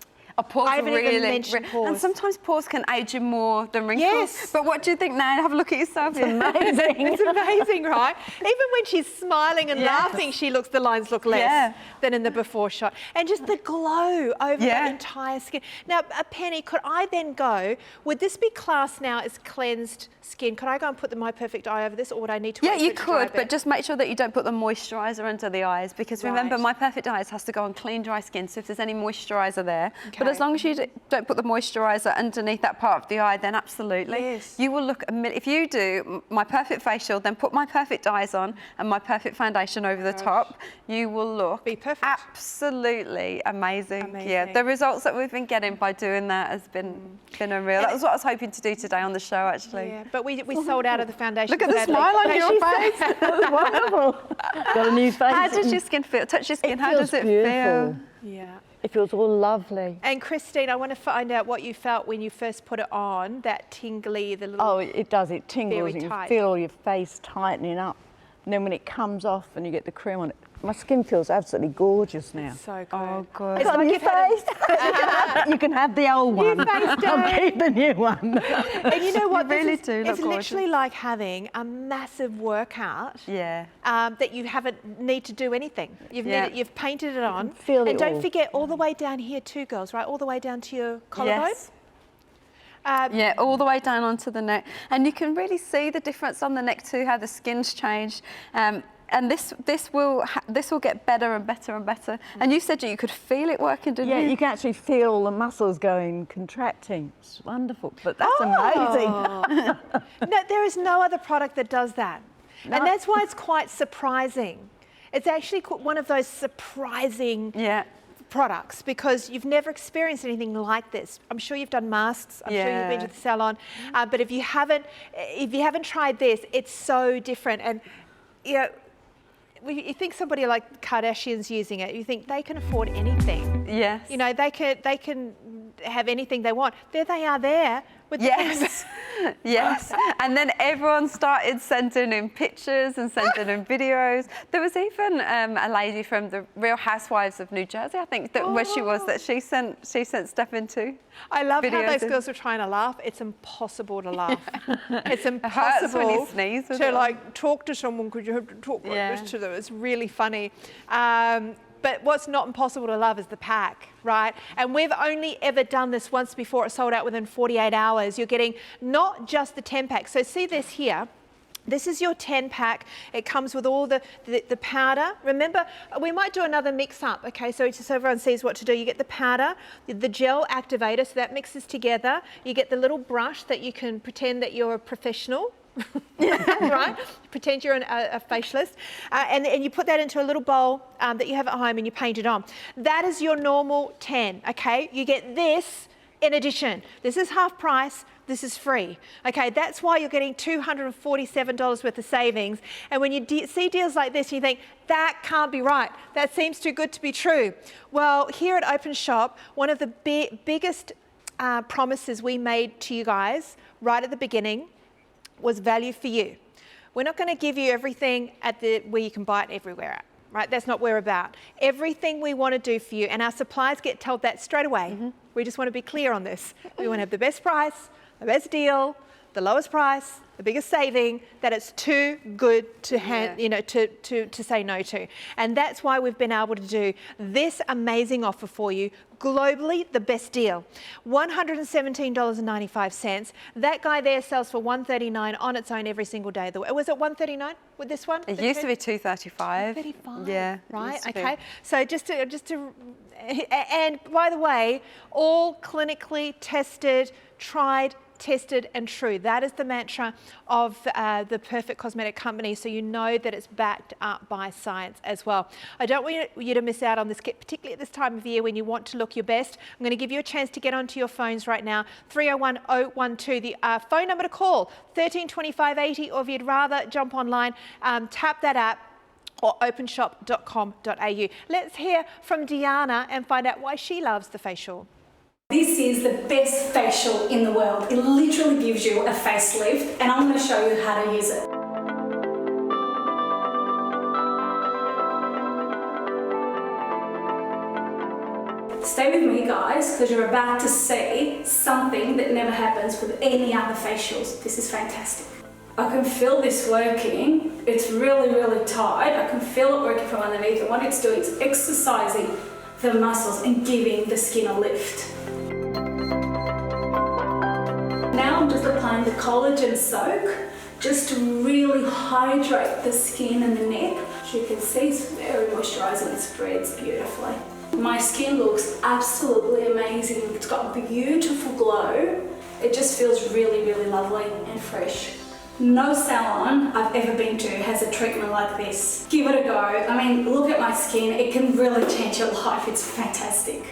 Pores I haven't even mentioned pores. And sometimes pores can age you more than wrinkles. Yes. But what do you think now? Have a look at yourself. It's amazing. It's amazing, right? Even when she's smiling and laughing, the lines look less than in the before shot. And just the glow over the entire skin. Now, Penny, could I then go, would this be classed now as cleansed skin? Could I go and put the My Perfect Eye over this, or would I need to wait for it to dry a bit? But just make sure that you don't put the moisturiser under the eyes, because remember, My Perfect Eyes has to go on clean, dry skin, so if there's any moisturiser there. But as long as you don't put the moisturiser underneath that part of the eye, then absolutely. Yes. You will look, if you do My Perfect Facial, then put My Perfect Eyes on and My Perfect Foundation over the top, you will look absolutely amazing. Yeah, the results that we've been getting by doing that has been unreal. That was what I was hoping to do today on the show, actually. Yeah, but we sold out of the foundation. Look at the smile on your face. That's wonderful. Got a new face. How does your skin feel? Touch your skin. How does it beautiful. feel? Yeah. It feels all lovely. And Christine, I want to find out what you felt when you first put it on, that tingly, the little... Oh, it does. It tingles and you tight. feel your face tightening up. And then when it comes off and you get the cream on it, my skin feels absolutely gorgeous now. So good. Oh, good. It's like you've had You can have the old one. I'll keep the new one. And you know what? You really do look It's gorgeous. literally like having a massive workout. Yeah. That you haven't need to do anything. You've painted it on. Feel it and don't all. forget all the way down here too, girls, right? All the way down to your collarbone. Yes. Yeah, all the way down onto the neck. And you can really see the difference on the neck too, how the skin's changed. And this will get better and better and better. And you said you could feel it working, didn't you? Yeah, you can actually feel the muscles going, contracting. It's wonderful, but that's amazing. No, there is no other product that does that. No. And that's why it's quite surprising. It's actually one of those surprising products, because you've never experienced anything like this. I'm sure you've done masks. I'm sure you've been to the salon, but if you haven't tried this, it's so different. And you think somebody like Kardashians using it, you think they can afford anything. Yes. You know, they can have anything they want. There they are there with Yes, and then everyone started sending in pictures and sending in videos. There was even a lady from the Real Housewives of New Jersey, I think, that where she was, that she sent stuff into. I love how those in. girls were trying to laugh. It's impossible to laugh. It's It hurts when impossible you sneeze, to like talk to someone because you have to talk like this to them. It's really funny. But what's not impossible to love is the pack, right? And we've only ever done this once before. It sold out within 48 hours. You're getting not just the 10 pack. So see this here. This is your 10 pack. It comes with all the powder. Remember, we might do another mix up, okay? So just so everyone sees what to do. You get the powder, the gel activator, so that mixes together. You get the little brush that you can pretend that you're a professional. Right? Pretend you're a facialist. And you put that into a little bowl that you have at home and you paint it on. That is your normal 10, okay? You get this in addition. This is half price. This is free. Okay, that's why you're getting $247 worth of savings. And when you see deals like this, you think, that can't be right. That seems too good to be true. Well, here at Openshop, one of the biggest promises we made to you guys right at the beginning was value for you. We're not going to give you everything at where you can buy it everywhere at, right? That's not what we're about. Everything we want to do for you, and our suppliers get told that straight away. We just want to be clear on this. We want to have the best price, the best deal, the lowest price, the biggest saving, that it's too good to to say no to. And that's why we've been able to do this amazing offer for you, globally the best deal. $117.95. That guy there sells for $139 on its own every single day. Was it $139 with this one? It used to be $235. $235. Yeah. Right. Okay. So just to, and by the way, all clinically tested, tried, tested and true. That is the mantra of the Perfect Cosmetic Company, so you know that it's backed up by science as well. I don't want you to miss out on this, particularly at this time of year when you want to look your best. I'm going to give you a chance to get onto your phones right now. 301-012, the phone number to call, 132580, or if you'd rather jump online, tap that app, or openshop.com.au. Let's hear from Deanna and find out why she loves the facial. This is the best facial in the world. It literally gives you a facelift, and I'm going to show you how to use it. Stay with me, guys, because you're about to see something that never happens with any other facials. This is fantastic. I can feel this working. It's really, really tight. I can feel it working from underneath, and what it's doing is exercising the muscles and giving the skin a lift. Now I'm just applying the Collagen Soap just to really hydrate the skin and the neck. As you can see, it's very moisturising, it spreads beautifully. My skin looks absolutely amazing. It's got a beautiful glow. It just feels really, really lovely and fresh. No salon I've ever been to has a treatment like this. Give it a go. I mean, look at my skin. It can really change your life. It's fantastic.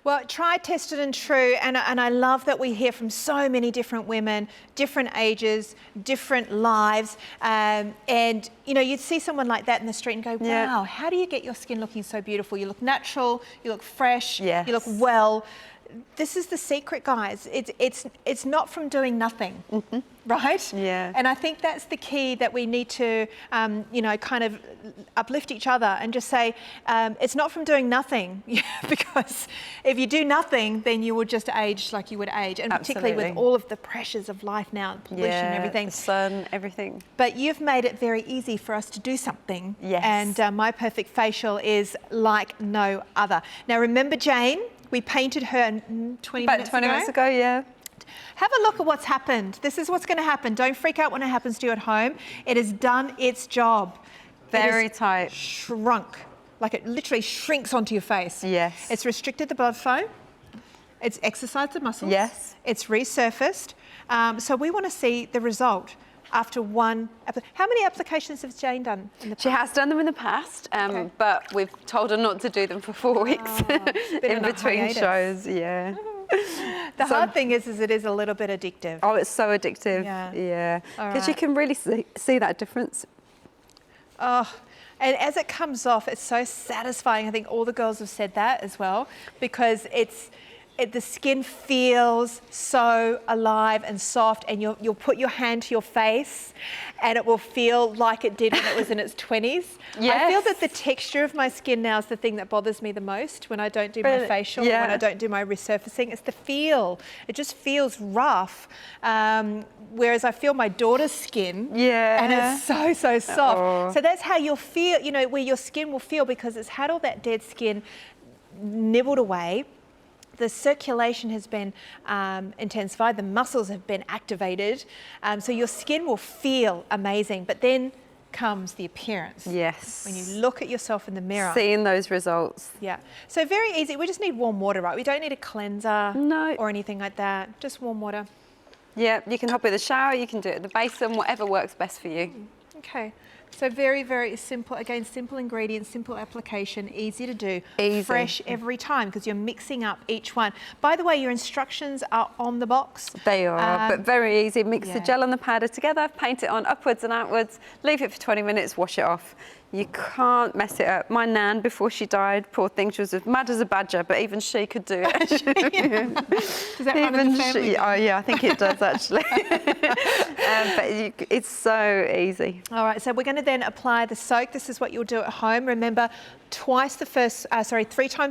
Well, tried, tested and true, and I love that we hear from so many different women, different ages, different lives, and you know, you'd see someone like that in the street and go, wow, how do you get your skin looking so beautiful? You look natural, you look fresh, you look well. This is the secret, guys. It's not from doing nothing, right? Yeah. And I think that's the key that we need to, you know, kind of uplift each other and just say, it's not from doing nothing, because if you do nothing, then you will just age like you would age, and particularly with all of the pressures of life now, and pollution and everything. The sun, everything. But you've made it very easy for us to do something. Yes. And My Perfect Facial is like no other. Now remember Jane? We painted her 20 minutes ago. Yeah. Have a look at what's happened. This is what's going to happen. Don't freak out when it happens to you at home. It has done its job. Very tight. Shrunk. Like it literally shrinks onto your face. Yes. It's restricted the blood flow. It's exercised the muscles. Yes. It's resurfaced. So we want to see the result after one. How many applications has Jane done in the past? She has done them in the past, but we've told her not to do them for 4 weeks in between shows. Yeah. The hard thing is it is a little bit addictive. Oh, it's so addictive. Yeah. Because you can really see that difference. Oh, And as it comes off, it's so satisfying. I think all the girls have said that as well, because the skin feels so alive and soft, and you'll put your hand to your face and it will feel like it did when it was in its 20s. Yes. I feel that the texture of my skin now is the thing that bothers me the most when I don't do my facial, when I don't do my resurfacing. It's the feel. It just feels rough. Whereas I feel my daughter's skin, and it's so soft. So that's how you'll feel, you know, where your skin will feel, because it's had all that dead skin nibbled away. The circulation has been intensified, the muscles have been activated, so your skin will feel amazing. But then comes the appearance. Yes. When you look at yourself in the mirror. Seeing those results. Yeah. So very easy. We just need warm water, right? We don't need a cleanser or anything like that. Just warm water. Yeah, you can hop in the shower, you can do it at the basin, whatever works best for you. Okay. So very, very simple. Again, simple ingredients, simple application, easy to do. Easy. Fresh every time, because you're mixing up each one. By the way, your instructions are on the box. They are, but very easy. Mix the gel and the powder together, paint it on upwards and outwards, leave it for 20 minutes, wash it off. You can't mess it up. My nan, before she died, poor thing, she was as mad as a badger, but even she could do it. Does that run in the family? Oh yeah, I think it does actually. But it's so easy. All right, so we're going to then apply the soak. This is what you'll do at home. Remember, 3 times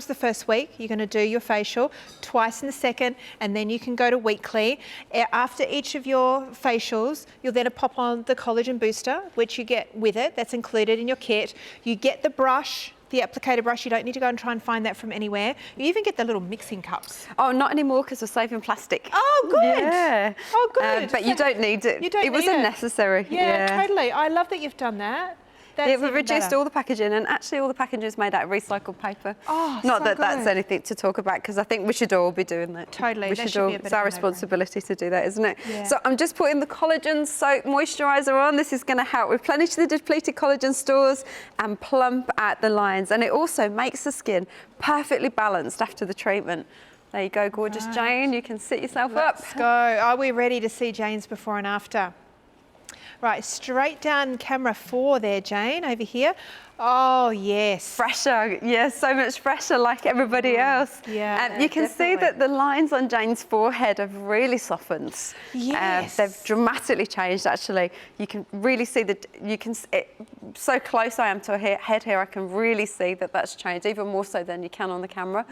the first week, you're going to do your facial, twice in the second, and then you can go to weekly. After each of your facials, you'll then pop on the collagen booster, which you get with it. That's included in your kit. You get the brush, the applicator brush. You don't need to go and try and find that from anywhere. You even get the little mixing cups. Oh, not anymore, because we're saving plastic. Oh, good. Yeah. Oh, good. But you don't need it. It was unnecessary. Yeah, totally. I love that you've done that. We've reduced all the packaging, and actually all the packaging is made out of recycled paper. Oh, Not so that that's good. anything to talk about, because I think we should all be doing that. Totally, We that should all. should be a bit It's of our a responsibility to do that, isn't it? Yeah. So I'm just putting the Collagen Soap Moisturizer on. This is going to help replenish the depleted collagen stores and plump out the lines. And it also makes the skin perfectly balanced after the treatment. There you go, gorgeous Jane. You can sit yourself up. Let's go. Are we ready to see Jane's before and after? Right, straight down camera 4 there, Jane, over here. Oh, yes. Fresher, yeah, so much fresher like everybody else. Yeah, you can see that the lines on Jane's forehead have really softened. Yes. They've dramatically changed, actually. You can really see that, so close I am to her head here, I can really see that that's changed, even more so than you can on the camera.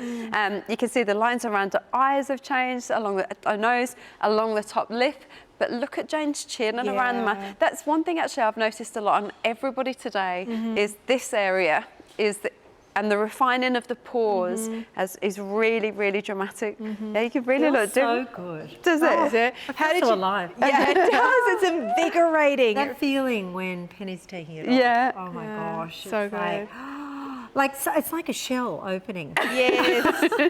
You can see the lines around her eyes have changed, along the nose, along the top lip. But look at Jane's chin and around the mouth. That's one thing actually I've noticed a lot on everybody today, is this area and the refining of the pores is really, really dramatic. Yeah, you can really look. So good. Does it? How did you alive? Yeah, it does. It's invigorating. That feeling when Penny's taking it off. Yeah. Oh my gosh. So it's good. It's like a shell opening. Yes,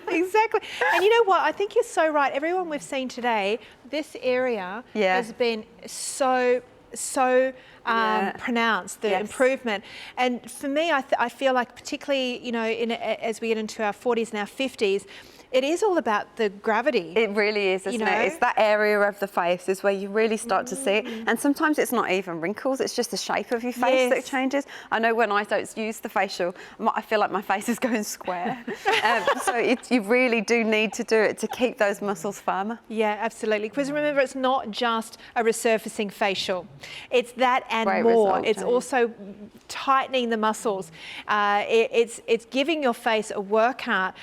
exactly. And you know what? I think you're so right. Everyone we've seen today, this area has been so pronounced, the improvement. And for me, I feel like particularly, you know, as we get into our 40s and our 50s, it is all about the gravity. It really is, isn't it? It's that area of the face is where you really start to see it. And sometimes it's not even wrinkles, it's just the shape of your face that changes. I know when I don't use the facial, I feel like my face is going square. So you really do need to do it to keep those muscles firmer. Yeah, absolutely. Because remember, it's not just a resurfacing facial. It's that and Great more. result, It's also tightening the muscles. It's giving your face a workout.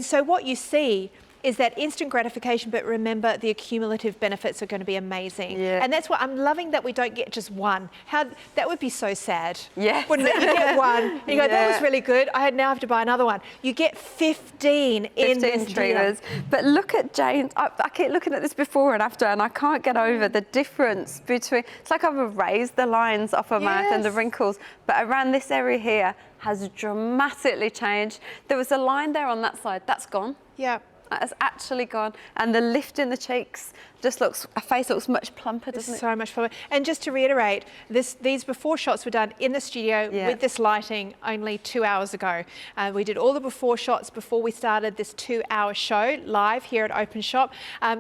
So what you see is that instant gratification, but remember the accumulative benefits are going to be amazing. Yeah. And that's what I'm loving, that we don't get just one. That would be so sad. Yes. Wouldn't it? You get one, and you go, that was really good. I now have to buy another one. You get 15 in this treatments. But look at Jane. I keep looking at this before and after, and I can't get over the difference between. It's like I've erased the lines off her mouth and the wrinkles, but around this area here has dramatically changed. There was a line there on that side. That's gone. Yeah. That's actually gone. And the lift in the cheeks just looks, a face looks much plumper, doesn't it? So much plumper. And just to reiterate, these before shots were done in the studio with this lighting only 2 hours ago. We did all the before shots before we started this 2-hour show live here at Openshop.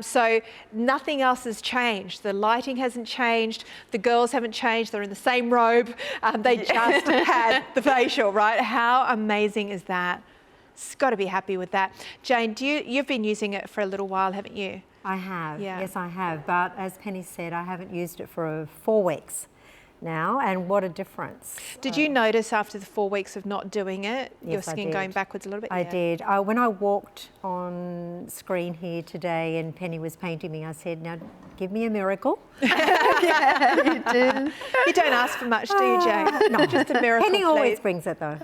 So nothing else has changed. The lighting hasn't changed. The girls haven't changed. They're in the same robe. They just had the facial, right? How amazing is that? It's got to be happy with that. Jane, you've been using it for a little while, haven't you? I have, Yeah. yes I have, but as Penny said, I haven't used it for 4 weeks now, and what a difference. Did you notice after the 4 weeks of not doing it, your Yes, I skin did. going backwards a little bit? I did. When I walked on screen here today and Penny was painting me, I said, now give me a miracle. Yeah, you do. You don't ask for much, do you, Jane? No. Just a miracle, Penny always please. brings it though.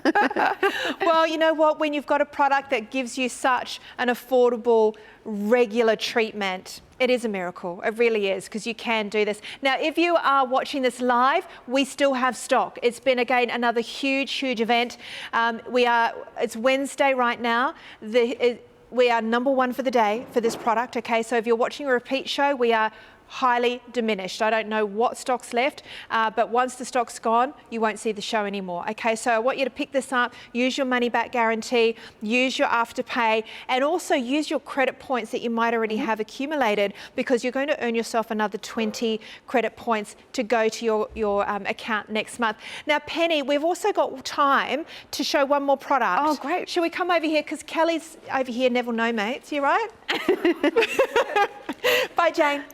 Well, you know what? When you've got a product that gives you such an affordable, regular treatment, it is a miracle. It really is, because you can do this. Now, if you are watching this live, we still have stock. It's been, again, another huge, huge event. It's Wednesday right now. We are #1 for the day for this product, okay? So if you're watching a repeat show, we are highly diminished. I don't know what stock's left, but once the stock's gone, you won't see the show anymore. Okay, so I want you to pick this up, use your money back guarantee, use your afterpay, and also use your credit points that you might already have accumulated, because you're going to earn yourself another 20 credit points to go to your account next month. Now, Penny, we've also got time to show one more product. Oh, great. Shall we come over here? Because Kelly's over here, Neville No Mates, you right? Bye, Jane.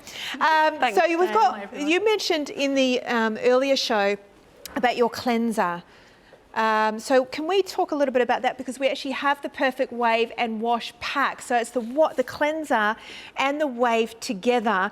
Thanks, So we've Jane. got, you mentioned in the earlier show about your cleanser. So can we talk a little bit about that, because we actually have the Perfect Wave and Wash pack. So it's the cleanser and the wave together.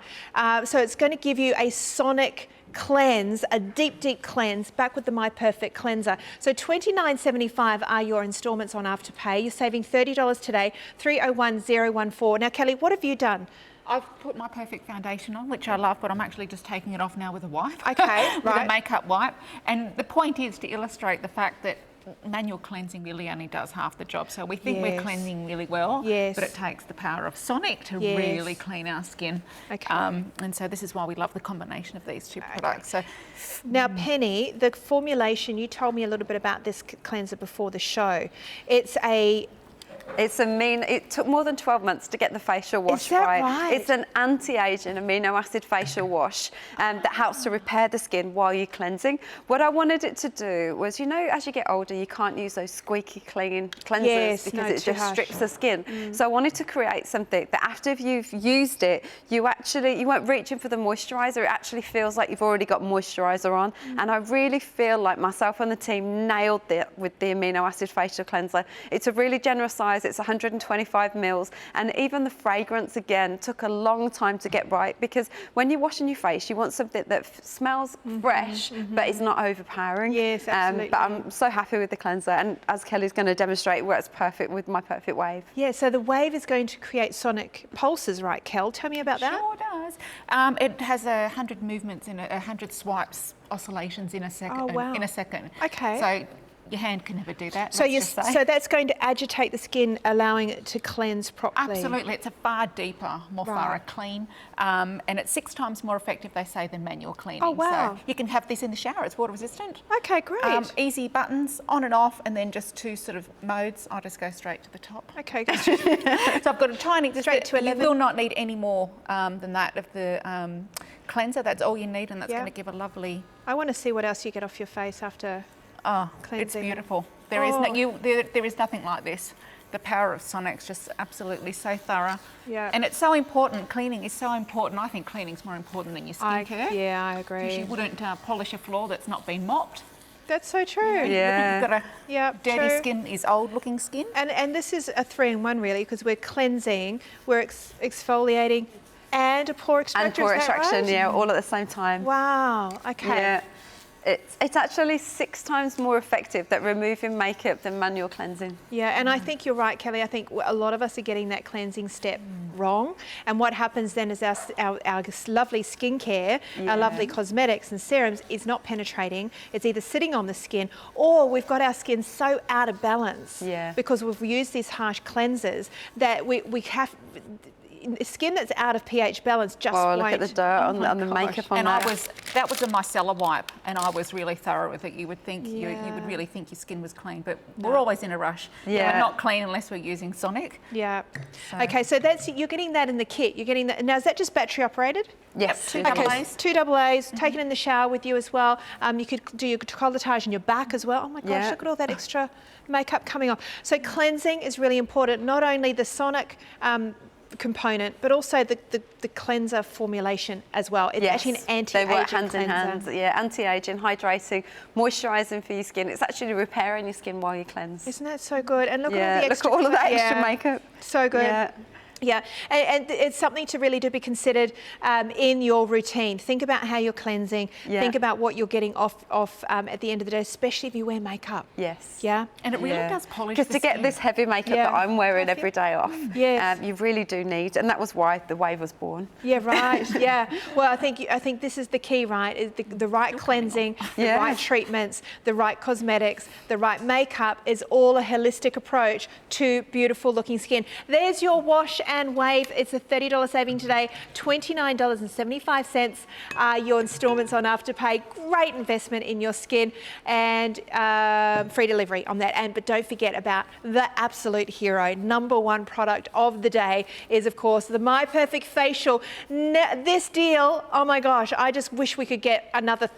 So it's going to give you a sonic cleanse, a deep, deep cleanse, back with the My Perfect cleanser. So $29.75 are your instalments on Afterpay. You're saving $30 today, 301014. Now, Kelly, what have you done? I've put My Perfect foundation on, which I love, but I'm actually just taking it off now with a wipe. Okay, with right. a makeup wipe. And the point is to illustrate the fact that manual cleansing really only does half the job. So we think we're cleansing really well, but it takes the power of sonic to really clean our skin. Okay. And so this is why we love the combination of these two products. So now, Penny, the formulation, you told me a little bit about this cleanser before the show. It took more than 12 months to get the facial wash right. It's an anti-aging amino acid facial wash that helps to repair the skin while you're cleansing. What I wanted it to do was, you know, as you get older, you can't use those squeaky clean cleansers because it just strips the skin. So I wanted to create something that after you've used it, you weren't reaching for the moisturizer. It actually feels like you've already got moisturizer on. And I really feel like myself and the team nailed it with the amino acid facial cleanser. It's a really generous size. It's 125 mils, and even the fragrance again took a long time to get right, because when you're washing your face, you want something that smells fresh but is not overpowering. Yes, absolutely. But I'm so happy with the cleanser, and as Kelly's going to demonstrate, it works perfect with My Perfect Wave. Yeah, so the wave is going to create sonic pulses, right, Kel? Tell me about that. Sure does. It has 100 movements in 100 swipes, oscillations in a second. Oh, wow. In a second. Okay. So your hand can never do that. So that's going to agitate the skin, allowing it to cleanse properly. Absolutely, it's a far deeper, more thorough clean, and it's 6 times more effective, they say, than manual cleaning. Oh, wow. So you can have this in the shower, it's water resistant. Okay, great. Easy buttons, on and off, and then just 2 sort of modes. I'll just go straight to the top. Okay, good. So I've got a tiny, Straight to 11. You will not need any more than that of the cleanser. That's all you need, and that's going to give a lovely... I want to see what else you get off your face after cleansing. It's beautiful. There is nothing like this. The power of Sonic's just absolutely so thorough. Yeah. And it's so important. Cleaning is so important. I think cleaning's more important than your skincare. I agree. Because you wouldn't polish a floor that's not been mopped. That's so true. Yeah. You've got dirty true. skin is old-looking skin. And this is a 3-in-1 really, because we're cleansing, we're exfoliating, and a pore extractor. And pore is that extraction, right? yeah, all at the same time. Wow. Okay. Yeah. It's actually 6 times more effective at removing makeup than manual cleansing. Yeah, and I think you're right, Kelly. I think a lot of us are getting that cleansing step wrong. And what happens then is our lovely skincare, our lovely cosmetics and serums is not penetrating. It's either sitting on the skin, or we've got our skin so out of balance because we've used these harsh cleansers that we have skin that's out of pH balance just won't. Look at the dirt on the makeup on that. And that was a micellar wipe, and I was really thorough with it. You would think you would really think your skin was clean, but we're always in a rush. We're not clean unless we're using Sonic. Yeah. So. Okay, so you're getting that in the kit. You're getting that. Now, is that just battery operated? Yes. Two double A's. Two double A's. Take it in the shower with you as well. You could do your decolletage in your back as well. Oh my gosh, look at all that extra makeup coming off. So cleansing is really important. Not only the Sonic component, but also the cleanser formulation as well. It's actually an anti-aging they work hand cleanser. in hand. Yeah, anti-aging, hydrating, moisturising for your skin. It's actually repairing your skin while you cleanse. Isn't that so good? And look at all the extra. Look at all of that extra makeup. So good. Yeah, and it's something to really be considered in your routine. Think about how you're cleansing. Think about what you're getting off at the end of the day, especially if you wear makeup. Yes. Yeah. And it really does polish because to get this heavy makeup that I'm wearing every day off, you really do need, and that was why the wave was born. Yeah, right. Yeah. Well, I think this is the key, right? Is the right cleansing, the right treatments, the right cosmetics, the right makeup is all a holistic approach to beautiful looking skin. There's your wash and wave. It's a $30 saving today, $29.75 your instalments on Afterpay. Great investment in your skin, and free delivery on that. But don't forget about the absolute hero, #1 product of the day is, of course, the My Perfect Facial. This deal, oh my gosh, I just wish we could get another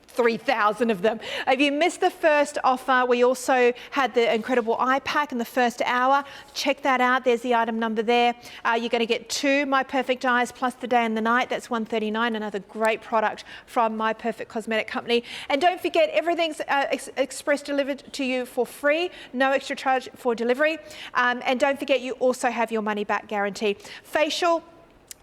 3,000 of them. If you missed the first offer, we also had the incredible eye pack in the first hour. Check that out. There's the item number there. You're going to get 2 My Perfect Eyes plus the day and the night. That's $139. Another great product from My Perfect Cosmetic Company. And don't forget, everything's express delivered to you for free. No extra charge for delivery. And don't forget, you also have your money back guarantee. Facial,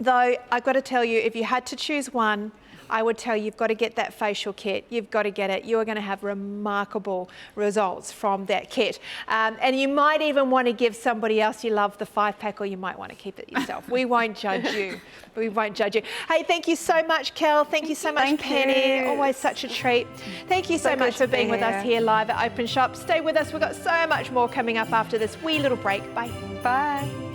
though, I've got to tell you, if you had to choose one, I would tell you, you've got to get that facial kit. You've got to get it. You are going to have remarkable results from that kit. And you might even want to give somebody else you love the 5-pack, or you might want to keep it yourself. We won't judge you. We won't judge you. Hey, thank you so much, Kel. Thank you so much, Penny. Always such a treat. Thank you so much for being with us here live at Open Shop. Stay with us. We've got so much more coming up after this wee little break. Bye. Bye.